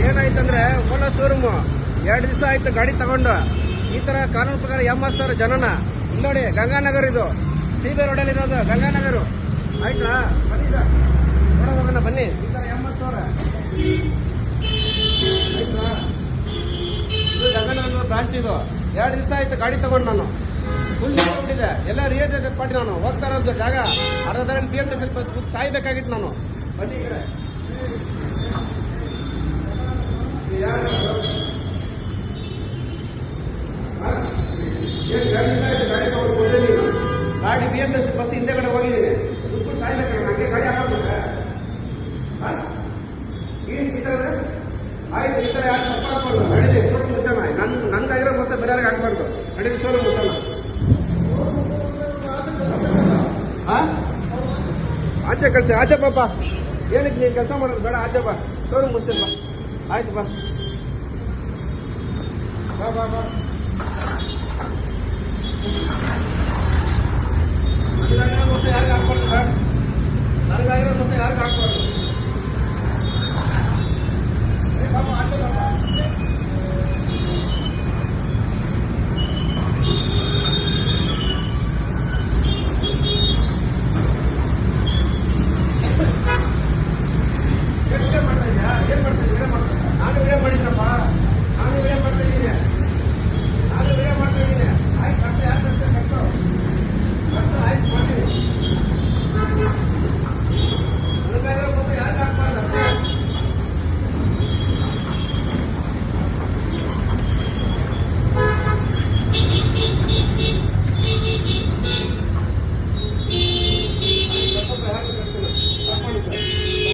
ಏನಾಯ್ತಂದ್ರೆ Ola showroom 2 ದಿವಸ ಆಯ್ತು ಗಾಡಿ ತಗೊಂಡು ಈ ತರ ಕಾನೂನು ಪ್ರಕಾರ ಎಂಬಸ್ತಾರೆ ಜನನ. ಇಲ್ಲಿ ನೋಡಿ ಗಂಗಾನಗರ್, ಇದು ಸೀಬೆ ರೋಡಲ್ಲಿ ಇರೋದು ಗಂಗಾನಗರ್. ಆಯ್ತಾ ಬನ್ನಿ ಸರ್, ನೋಡ ಹೋಗೋಣ ಬನ್ನಿ. ಈ ತರ ಎಂಬಸ್ತವ್ರ ಆಯ್ತಾ, ಇದು ಗಂಗಾನಗರ್ ಬ್ರಾಂಚ್. ಇದು 2 ದಿವಸ ಆಯ್ತು ಗಾಡಿ ತಗೊಂಡು ನಾನು ಫುಲ್ ಬಿಟ್ಟಿದೆ. ಎಲ್ಲ ರಿಯೇಟೆಡ್ ಪಾರ್ಟಿ ನಾನು ಹೋಗ್ತಾ ಇರೋದು ಜಾಗ ಅರ್ಧದಲ್ಲಿ BMT ಸ್ವಲ್ಪ ಸಾಯ್ಬೇಕಾಗಿತ್ತು ನಾನು. ಬನ್ನಿ ಈ ಕಡೆ. ಗಾಡಿ BMT ಬಸ್ ಹಿಂದೆ ಕಡೆ ಹೋಗಿದ್ದೀನಿ, ದುಡ್ಡು ಸಾಯ್ಬೇಕು ನನಗೆ. ಗಾಡಿ ಹಾಕೋಬೇಕು ಆಯ್ತು. ಈ ತರ ಯಾರು ತಪ್ಪ ಹಾಕ್ಬಾರ್ದು. ನಡೀಲಿ ಶೋರೂಮ್ ಮುಚ್ಚೋಣ. ನನ್ಗಾಗಿರೋ ಮೋಸ ಬೇರೆಯವ್ರಿಗೆ ಹಾಕ್ಬಾರ್ದು. ನಡೀಲಿ ಶೋರೂಮ್ ಮುಚ್ಚೋಣ. ಆಚೆ ಕಳ್ಸಿ, ಆಚೆ ಪಾಪ. ಏನಕ್ಕೆ ನೀನು ಕೆಲಸ ಮಾಡೋದು ಬೇಡ, ಆಚೆ ಬಾ. ಶೋರೂಮ್ ಮುಚ್ಚೋಣ ಬಾ. ಆಯ್ತು ಬಾ ಬಾ ಬಾ ಬಾ. ನನಗಾಗಿರೋ ಮೋಸ ಯಾರಿಗೆ ಹಾಕ್ಬಾರ್ದು ಸರ್, ನನಗಾಗಿರೋ ಮೋಸ ಯಾರಿಗೆ ಹಾಕ್ಬಾರ್ದು.